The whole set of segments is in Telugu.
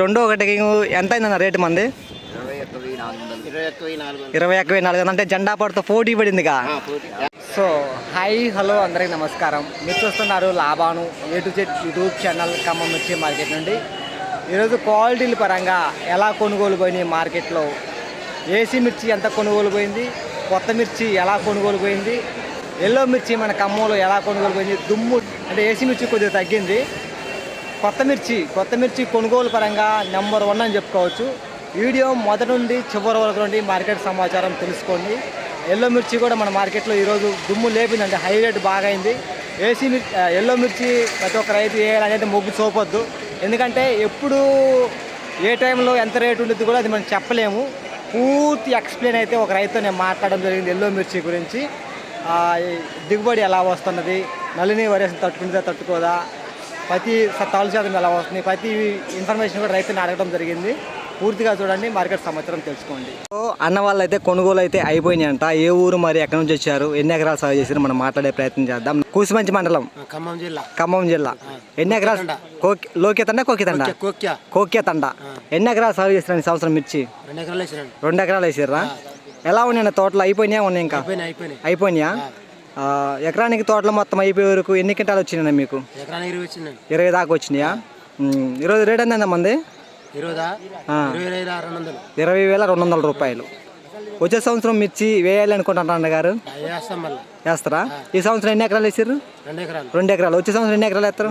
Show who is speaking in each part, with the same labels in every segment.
Speaker 1: రెండో ఒకటికి ఎంత అయిందన్న రేటు మంది? 21,400 అంటే జెండా పడితో పోటీ పడిందిగా. సో హాయ్ హలో అందరికీ నమస్కారం. మీరు చూస్తున్నారు Laban A-to-Z YouTube channel Khammam మిర్చి మార్కెట్ నుండి. ఈరోజు క్వాలిటీల పరంగా ఎలా కొనుగోలు పోయినాయి మార్కెట్లో, ఏసీ మిర్చి ఎంత కొనుగోలు పోయింది, కొత్త మిర్చి ఎలా కొనుగోలు పోయింది, ఎల్లో మిర్చి మన ఖమ్మంలో ఎలా కొనుగోలు పోయింది, దుమ్ము అంటే ఏసీ మిర్చి కొద్దిగా తగ్గింది, కొత్త మిర్చి కొనుగోలు పరంగా నెంబర్ 1 అని చెప్పుకోవచ్చు. వీడియో మొదటి నుండి చివరి వరకు నుండి మార్కెట్ సమాచారం తెలుసుకోండి. ఎల్లో మిర్చి కూడా మన మార్కెట్లో ఈరోజు దుమ్ము లేపిందంటే హై రేట్ బాగా అయింది. ఎల్లో మిర్చి ప్రతి ఒక్క రైతు వేయాలనేది మొగ్గు చూపొద్దు, ఎందుకంటే ఎప్పుడు ఏ టైంలో ఎంత రేటు ఉంటుంది కూడా అది మనం చెప్పలేము. పూర్తి ఎక్స్ప్లెయిన్ అయితే ఒక రైతుతో నేను మాట్లాడడం జరిగింది ఎల్లో మిర్చి గురించి. దిగుబడి ఎలా వస్తున్నది, నల్లిని వైరస్ని తట్టుకుంటుందా తట్టుకోదా, ప్రతి తాలు శాతం ఎలా వస్తుంది, ప్రతి ఇన్ఫర్మేషన్ కూడా రైతుని అడగడం జరిగింది. పూర్తిగా చూడండి, మార్కెట్ సమాచారం తెలుసుకోండి. అన్న వాళ్ళు అయితే కొనుగోలు అయితే అయిపోయినాయి అంట. ఏ ఊరు మరి ఎక్కడి నుంచి వచ్చారు, ఎన్ని ఎకరాలు సాగు చేశారు మనం మాట్లాడే ప్రయత్నం చేద్దాం. కూసుమంచి మండలం ఖమ్మం జిల్లా ఎన్ని ఎకరాలు? లోకేతండ కోక్యతండ ఎన్ని ఎకరాలు సాగు చేశారు ఈ సంవత్సరం మిర్చి? 2 ఎకరాలు వేసారా? ఎలా ఉన్నాయన్న తోటలు? అయిపోయినాయా ఉన్నాయి? ఇంకా అయిపోయినాయా? ఎకరానికి తోటలో మొత్తం అయిపోయే వరకు ఎన్ని క్వింటాలు వచ్చినాయి మీకు? 20 దాకా వచ్చినాయా? ఈరోజు రేట్ ఎంత మంది? 20,200 రూపాయలు. వచ్చే సంవత్సరం మిర్చి వేయాలి అనుకుంటున్నారు అన్నగారు, వేస్తారా? ఈ సంవత్సరం ఎన్ని ఎకరాలు వేసారు? 2 ఎకరాలు. వచ్చే సంవత్సరం ఎన్ని ఎకరాలు వేస్తారు?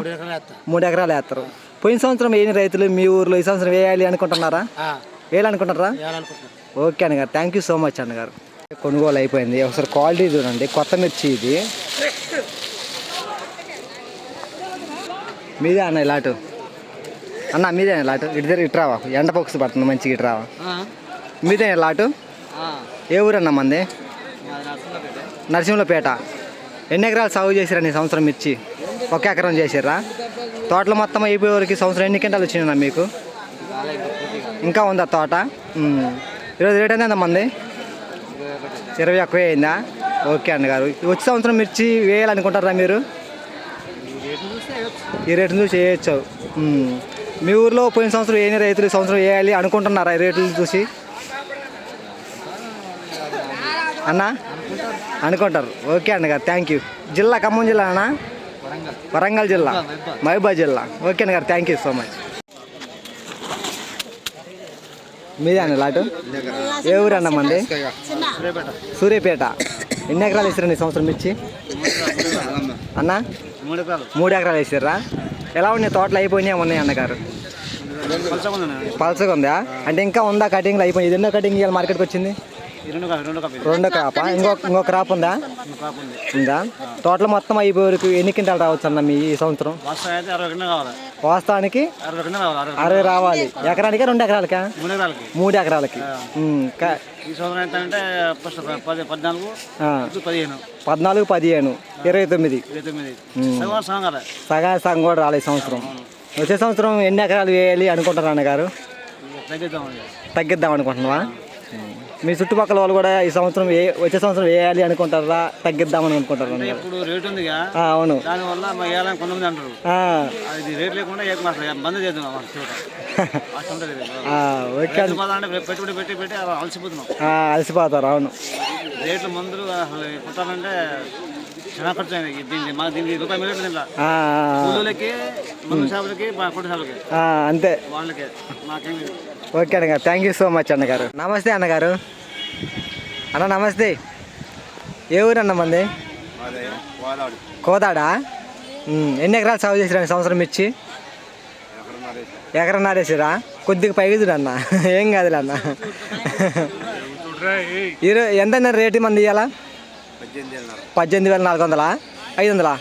Speaker 1: 3 ఎకరాలు వేస్తారు. పోయిన సంవత్సరం ఏ రైతులు మీ ఊర్లో ఈ సంవత్సరం వేయాలి అనుకుంటున్నారా? వేయాలనుకుంటారా? ఓకే అన్నగారు, థ్యాంక్ యూ సో మచ్ అన్నగారు. కొనుగోలు అయిపోయింది. ఒకసారి క్వాలిటీ చూడండి. కొత్త మిర్చి ఇది. మీదే అన్న ఇలాటు? అన్న మీదే లాటు? ఇటు రావా, ఎండ పొక్స్ పడుతుంది మంచిగా. ఇటు రావా, మీదే లాటు? ఏ ఊరన్నా మంది? నరసింహులపేట. ఎన్ని ఎకరాలు సాగు చేశారని సంవత్సరం మిర్చి? 1 ఎకరం చేశారా? తోటలో మొత్తం అయిపోయే వరకు సంవత్సరం ఎన్ని క్వింటాలు వచ్చినా మీకు? ఇంకా ఉందా తోట? ఈరోజు రేట్ ఎంత మంది? 21 అయిందా? ఓకే అన్నగారు. వచ్చే సంవత్సరం మిర్చి వేయాలనుకుంటారా మీరు? ఈ రేటును చూసి వేయచ్చు. మీ ఊర్లో పోయిన సంవత్సరం ఏ రైతులు ఈ సంవత్సరం వేయాలి అనుకుంటున్నారా ఈ రేట్లు చూసి? అన్న అనుకుంటారు. ఓకే అన్నగారు, థ్యాంక్ యూ. జిల్లా ఖమ్మం జిల్లా అన్న? వరంగల్ జిల్లా, మహబూబాబాద్ జిల్లా. ఓకే అన్నగారు, థ్యాంక్ యూ సో మచ్. మీదే అన్న లాటు? ఏ ఊరు అన్న మంది? సూర్యాపేట. ఎన్ని ఎకరాలు వేసారండి ఈ సంవత్సరం మిర్చి అన్న? 3 ఎకరాలు వేసారా? ఎలా ఉన్నాయి తోటలు? అయిపోయినాయి ఉన్నాయి అన్నగారు? పల్సగా ఉందా? అంటే ఇంకా ఉందా కటింగ్లు? అయిపోయింది. ఇది ఎన్నో కటింగ్ ఇవాళ మార్కెట్కి వచ్చింది? 2 క్రాపా? ఇంకో క్రాప్ ఉందా? తోటలో మొత్తం అయిపోయే వరకు ఎన్ని క్వింటాలు రావచ్చు అన్న మీ ఈ సంవత్సరం? వాస్తవానికి 60 రావాలి. ఎకరానికి 2 ఎకరాలకా? 3 ఎకరాలకి. 14, 15, 29. సగం కూడా రాలేదు ఈ సంవత్సరం. వచ్చే సంవత్సరం ఎన్ని ఎకరాలు వేయాలి అనుకుంటారా అన్నగారు? తగ్గిద్దాం అనుకుంటున్నావా? మీ చుట్టుపక్కల వాళ్ళు కూడా ఈ సంవత్సరం వచ్చే సంవత్సరం వేయాలి అనుకుంటారా, తగ్గిద్దామని అనుకుంటారా? అవును. అలసిపోతారు. అవును.
Speaker 2: రేట్లు మందులు కుట్టాలంటే చాలా ఖర్చు అయింది. దీనికి రూపాయి మిగతా
Speaker 1: అంతే.
Speaker 2: వాళ్ళకి మాకేమి.
Speaker 1: ఓకే అన్నగారు, థ్యాంక్ యూ సో మచ్ అన్నగారు. నమస్తే అన్నగారు. అన్న నమస్తే. ఏ ఊరు అన్న మంది? కోదాడా. ఎన్ని ఎకరాలు సాగు చేసిరా సంవత్సరం మిర్చి? 1.5 ఎకరం వేసారా? కొద్దిగా పైగా అన్న, ఏం కాదులే అన్న. ఎంత రేటు మంది ఇవ్వాలా? 18,400, 500,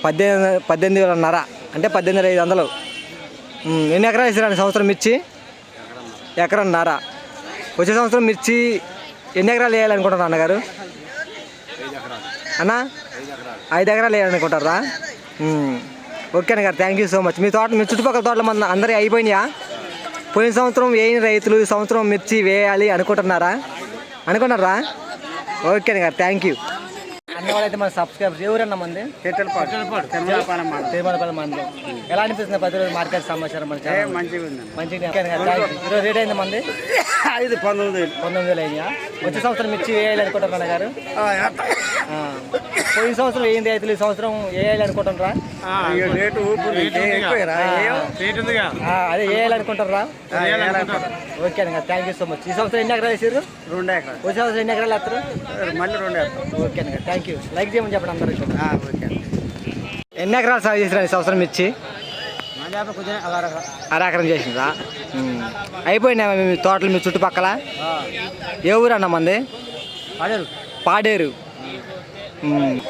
Speaker 1: 18,500 అంటే 18,500. ఎన్ని ఎకరాలు వేసారా సంవత్సరం మిర్చి? 1.5 ఎకరం. వచ్చే సంవత్సరం మిర్చి ఎన్ని ఎకరాలు వేయాలనుకుంటారా అన్నగారు? అన్న 5 ఎకరాలు వేయాలనుకుంటారా? ఓకే అన్నగారు, థ్యాంక్ యూ సో మచ్. మీ చుట్టుపక్కల తోటల మంది అందరూ అయిపోయినాయా? పోయిన సంవత్సరం వేయని రైతులు ఈ సంవత్సరం మిర్చి వేయాలి అనుకుంటున్నారా? ఓకే అన్నగారు, థ్యాంక్ యూ. అన్న వాళ్ళైతే మన సబ్స్క్రైబర్స్ ఎవరన్నా మంది తిరుమలపాలెం మంది ఎలా అనిపిస్తుంది ప్రతిరోజు మార్కెట్ సమాచారం మన ఛానల్? మంచిగా ఈరోజు రేట్ అయింది మంది 19,000 అయినా. వచ్చే సంవత్సరం మిర్చి వేయాలి అనుకుంటున్నా గారు? పోయిన సంవత్సరం వేయింది రైతులు, ఈ సంవత్సరం వేయాలి అనుకుంటున్నారా? అదే వేయాలి అనుకుంటారా? ఓకే అన్న, థ్యాంక్ యూ సో మచ్. ఈ సంవత్సరం ఎన్ని ఎకరాలు వేసారు? 2 ఎకరాలు. వచ్చే సంవత్సరం ఎన్ని ఎకరాలు వేస్తారు? మళ్ళీ 2 ఎకరాలు. ఓకే అన్న, థ్యాంక్ యూ. లైక్ చేయమని చెప్పండి అందరూ. ఓకే. ఎన్ని ఎకరాలు సాగు చేసిరా ఈ సంవత్సరం మిర్చి? 6 ఎకరం చేసిందా? అయిపోయినా మీ తోటలు మీ చుట్టుపక్కల? ఏ ఊరు అన్న మంది? పాడేరు.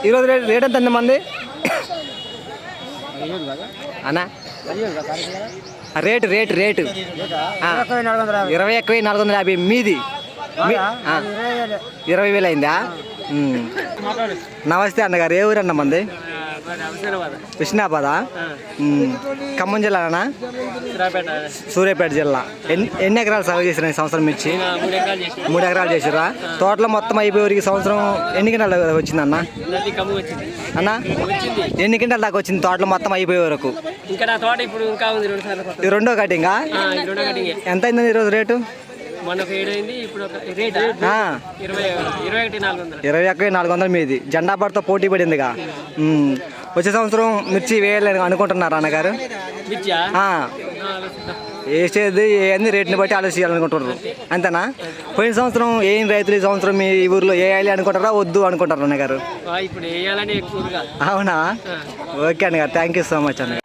Speaker 1: ఈరోజు రేట్ ఎంత అండి మంది అన్నా? రేటు 21,450. మీది 20,000 అయిందా? నమస్తే అన్నగారు, ఏ ఊరు అన్న మంది? విష్ణాబాదా? ఖమ్మం జిల్లానా? సూర్యాపేట జిల్లా. ఎన్ని ఎకరాలు సాగు చేసిరా ఈ సంవత్సరం మిర్చి? 3 ఎకరాలు చేసిరా? తోటలో మొత్తం అయిపోయేవరకు సంవత్సరం ఎన్ని కింటాలు వచ్చింది అన్న? ఎన్ని కింటాల దాకా వచ్చింది తోటలో మొత్తం అయిపోయే వరకు? రెండో కటింగా? ఎంత అయింది ఈరోజు రేటు? 21,400 మీది. జెండా పడితో పోటీ పడిందిగా. వచ్చే సంవత్సరం మిర్చి వేయాలని అనుకుంటున్నారా అన్నగారు? వేసేది అన్ని రేట్ని బట్టి ఆలోచించాలనుకుంటున్నారు అంతేనా? పోయిన సంవత్సరం ఏం రైతులు ఈ సంవత్సరం మీ ఊర్లో వేయాలి అనుకుంటారా వద్దు అనుకుంటారా అన్నగారు? అవునా? ఓకే అన్నగారు, థ్యాంక్ యూ సో మచ్ అన్నగారు.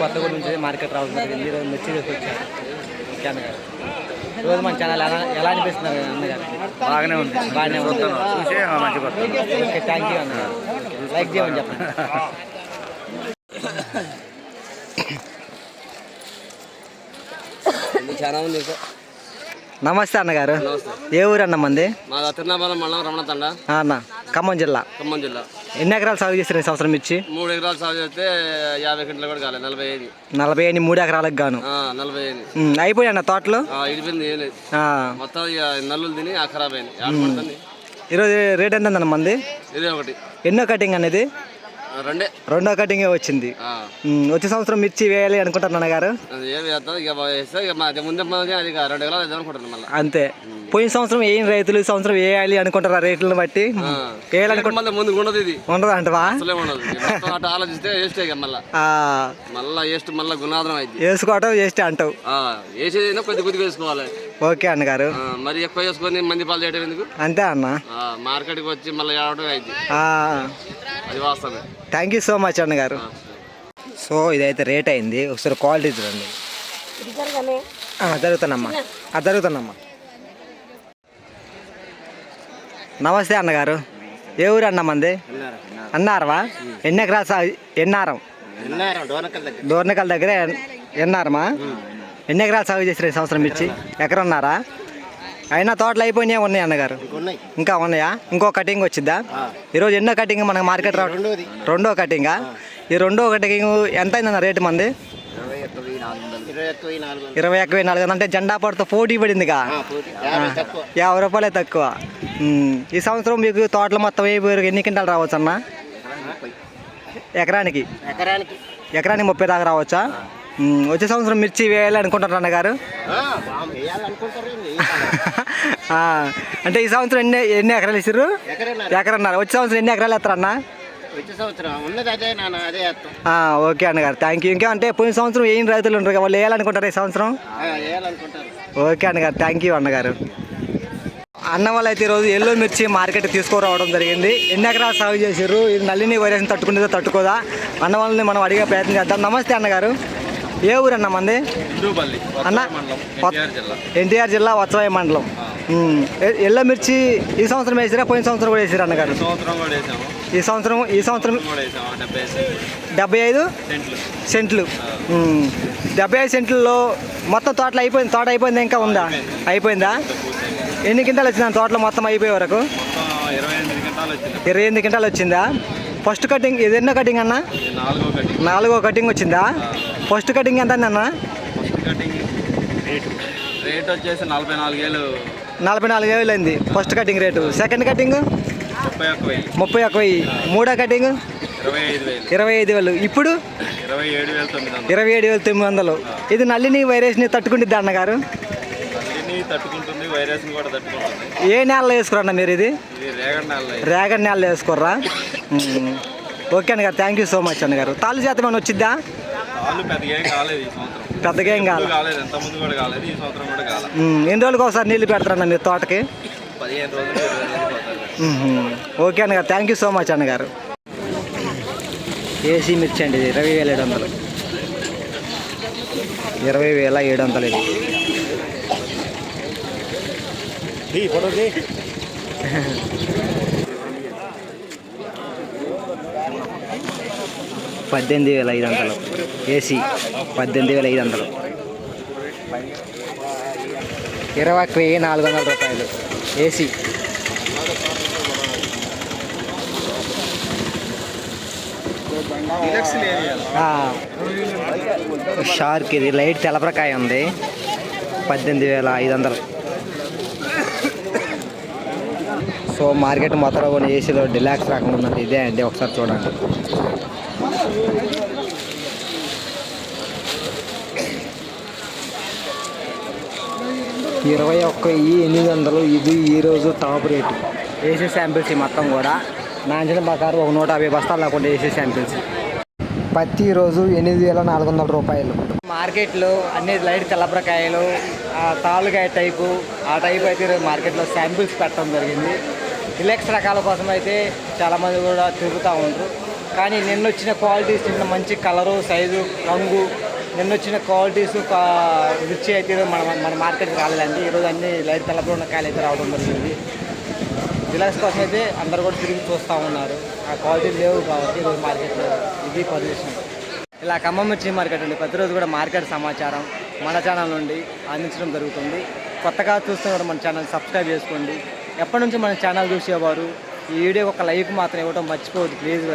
Speaker 1: కొత్తగూడ నుంచి మార్కెట్ రావడం జరిగింది. ఈరోజు మిర్చి తీసుకొచ్చారు. ఓకే అన్నగారు, రోజు మన ఛానల్ ఎలా అనిపిస్తున్నారు అన్నగారు? బాగానే ఉంది. ఓకే, థ్యాంక్ యూ అన్నగారు. లైక్ చేయమని చెప్పండి. నమస్తే అన్నగారు, ఏ ఊరు అన్న మంది?
Speaker 2: తిరునాపాలెం మండలం రమణతండ
Speaker 1: అన్న, ఖమ్మం జిల్లా. ఎన్ని ఎకరాలు సాగు చేస్తారు ఈ సంవత్సరం మిర్చి?
Speaker 2: 3 ఎకరాలు సాగు చేస్తే 50 క్వింటాలు కూడా కాలేదు.
Speaker 1: 40 3 ఎకరాలకు గాను
Speaker 2: 40
Speaker 1: అయిపోయాయి అన్న తోటలు?
Speaker 2: ఇడిపోయింది, ఏం లేదు. మొత్తం నల్లులు తిని ఖరాబ్ అయింది.
Speaker 1: ఈరోజు రేట్ ఎంత అన్న మంది?
Speaker 2: 21.
Speaker 1: ఎన్నో కటింగ్ అనేది? రెండో కటింగే వచ్చింది. వచ్చే సంవత్సరం మిర్చి వేయాలి అనుకుంటున్నా గారు? అంతే. పోయిన సంవత్సరం ఏం రైతులు ఈ సంవత్సరం వేయాలి అనుకుంటారా? రేట్లను బట్టి ఉండదు అంటవా? వేసుకోవటం వేస్ట్ అంటావు.
Speaker 2: వేసుకోవాలి.
Speaker 1: ఓకే అన్నగారు,
Speaker 2: మరి ఎక్కువ వేసుకొని మంది పాలు చేయడం ఎందుకు?
Speaker 1: అంతే అన్న.
Speaker 2: మార్కెట్కి వచ్చి మళ్ళీ అది వాస్తవమే.
Speaker 1: థ్యాంక్ యూ సో మచ్ అన్నగారు. సో ఇదైతే రేట్ అయింది. ఒకసారి క్వాలిటీ చూడండి. జరుగుతానమ్మా. నమస్తే అన్నగారు, ఏ ఊరు అన్న మంది? అన్నారవా? ఎన్ని ఎకరాలు? ఎన్నారం, డోర్నకల్ దగ్గర ఎన్నారమా? ఎన్ని ఎకరాలు సాగు చేసారు ఈ సంవత్సరం మిర్చి? ఎకరన్నారా? అయినా తోటలు అయిపోయినాయి ఉన్నాయి అన్నగారు? ఇంకా ఉన్నాయా? ఇంకో కటింగ్ వచ్చిద్దా? ఈరోజు ఎన్నో కటింగ్ మనకు మార్కెట్ రావడం? రెండో కటింగా? ఈ రెండో కటింగ్ ఎంత అయిందన్న రేటు మంది? 21,400. అంటే జెండా పడితో పోటీ పడిందిగా. 50 రూపాయలే తక్కువ. ఈ సంవత్సరం మీకు తోటలు మొత్తం అయిపోయారు ఎన్ని క్వింటాలు రావచ్చు అన్న? ఎకరానికి 30 దాకా రావచ్చా? వచ్చే సంవత్సరం మిర్చి వేయాలి అనుకుంటారు అన్నగారు? అంటే ఈ సంవత్సరం ఎన్ని ఎకరాలు వేసారు? ఎకరన్నారు. వచ్చే సంవత్సరం ఎన్ని ఎకరాలు వేస్తారు అన్న? ఓకే అన్నగారు, థ్యాంక్ యూ. ఇంకా అంటే పోయిన సంవత్సరం ఏం రైతులు ఉంటారు వాళ్ళు వేయాలనుకుంటారు ఈ సంవత్సరం? ఓకే అన్నగారు, థ్యాంక్ యూ అన్నగారు. అన్న వాళ్ళు అయితే ఈరోజు ఎల్లో మిర్చి మార్కెట్ తీసుకురావడం జరిగింది. ఎన్ని ఎకరాలు సాగు చేశారు? ఇది నల్లిని వైరస్ని తట్టుకుంటుందో తట్టుకోదా అన్న వాళ్ళని మనం అడిగే ప్రయత్నం చేద్దాం. నమస్తే అన్నగారు, ఏ ఊరు అన్న మంది? అన్న, ఎన్టీఆర్ జిల్లా వత్సవాయి మండలం. ఎల్లో మిర్చి ఈ సంవత్సరం వేసారా? పోయిన సంవత్సరం కూడా వేసారు అన్నగారు? ఈ సంవత్సరం 75 సెంట్లు. 75 సెంట్లలో మొత్తం తోటలు అయిపోయింది. తోట అయిపోయిందా? ఇంకా ఉందా? అయిపోయిందా? ఎన్ని క్వింటాలు వచ్చిందా తోటలో మొత్తం అయిపోయే వరకు? 28 క్వింటాలు వచ్చిందా? ఫస్ట్ కటింగ్ ఇది ఎన్నో కటింగ్ అన్న? 4వ కటింగ్ వచ్చిందా? ఫస్ట్ కటింగ్ ఎంత అన్న?
Speaker 2: రేట్ వచ్చేసి 44,000
Speaker 1: అయింది first cutting rate. Second cutting 31,000. మూడో కటింగ్ 25,000. ఇప్పుడు 27,900. ఇది నల్లిని వైరస్ని తట్టుకుంటుంది అన్నగారు.
Speaker 3: తట్టుకుంటుంది, వైరస్ కూడా తట్టుకుంటుంది.
Speaker 1: ఏ నెలలో వేసుకోరన్న మీరు? ఇది రేగడి నెలలో వేసుకోర్రా? ఓకే అన్నగారు, థ్యాంక్ యూ సో మచ్ అన్నగారు. తాళ్ళు శాతం ఏమైనా వచ్చిద్దా? పెద్దగా ఏం కాలేదు. ఎన్ని రోజులకు ఒకసారి నీళ్ళు పెడతారన్న మీరు తోటకి?
Speaker 3: 15 రోజులు.
Speaker 1: ఓకే అన్నగారు, థ్యాంక్ యూ సో మచ్ అన్నగారు. ఏసీ మిర్చి అండి, ఇది 20,700. 20,700 ఇది. $18,500 ఏసీ. 18,500. 21,400 ఏసీ. షార్క్ ఇది లైట్ తెలపరకాయ ఉంది. 18,500. సో మార్కెట్ మొత్తం కొన్ని ఏసీలో డిలాక్స్ రకం ఉన్నది. ఇదే అండి, ఒకసారి చూడండి. $21,800 ఇది ఈరోజు టాప్ రేటు. ఏసీ శాంపిల్స్ మొత్తం కూడా నా అంచనా ప్రకారం ఒక 150 బస్తాలు లేకుండా ఏసీ శాంపిల్స్. పత్తి ఈరోజు $8,400. మార్కెట్లో అన్ని లైట్ తెల్లబ్రకాయలు, తాళ్ళుకాయ టైపు, ఆ టైపు అయితే ఈరోజు మార్కెట్లో శాంపిల్స్ పెట్టడం జరిగింది. డిలెక్స్ రకాల కోసం అయితే చాలామంది కూడా తిరుగుతూ ఉంటారు. కానీ నిన్న వచ్చిన క్వాలిటీస్, నిన్న మంచి కలరు, సైజు, రంగు, నిన్న వచ్చిన క్వాలిటీస్ రుచి అయితే ఈరోజు మన మార్కెట్కి రాలేదండి. ఈరోజు అన్ని లైట్ తెల్లబ్ర ఉన్న కాయలు అయితే రావడం జరిగింది. డిలక్స్ కోసం అయితే అందరు కూడా తిరిగి చూస్తూ ఉన్నారు. ఆ క్వాలిటీ లేవు కాబట్టి ఈరోజు మార్కెట్లో ఇది పొజిషన్. ఇలా ఖమ్మం మిర్చి మార్కెట్ అండి. ప్రతిరోజు కూడా మార్కెట్ సమాచారం మన ఛానల్ నుండి అందించడం జరుగుతుంది. కొత్తగా చూస్తున్న మన ఛానల్ సబ్స్క్రైబ్ చేసుకోండి. ఎప్పటి నుంచి మన ఛానల్ చూసేవారు ఈ వీడియోకి ఒక లైక్ మాత్రం ఇవ్వడం మర్చిపోవద్దు ప్లీజ్.